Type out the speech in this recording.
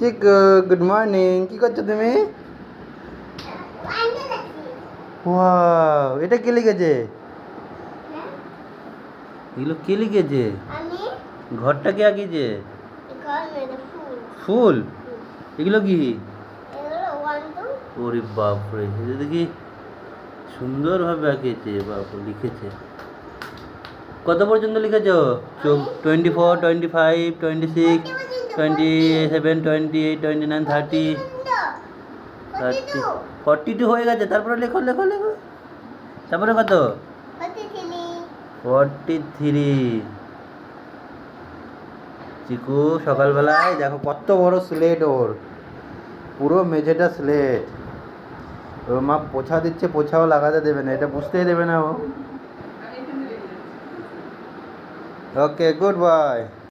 চিকু good morning, কি করছো তুমি? ওয়াও, এটা কে লিখেছে? এগুলো কে লিখেছে? ঘরটা কে আঁকিয়েছে? ফুল? এগুলো কি? ওরে বাপরে, এটা দেখি সুন্দরভাবে আঁকিয়েছে, বাপ লিখেছে। কত পর্যন্ত লিখেছ? 24, 25, 26, 27, 28, 29, 30, 42 হয়ে গেছে। তারপরে লেখো লেখো লেখো। তারপরে কত? 43। চিকু সকালবেলায় দেখো কত বড় স্লেট ওর, পুরো মেঝেটা স্লেট। ওর মা পোছা দিচ্ছে, পোছাও লাগাতে দেবে না, এটা বুঝতেই দেবে না ও। ওকে, গুড বাই।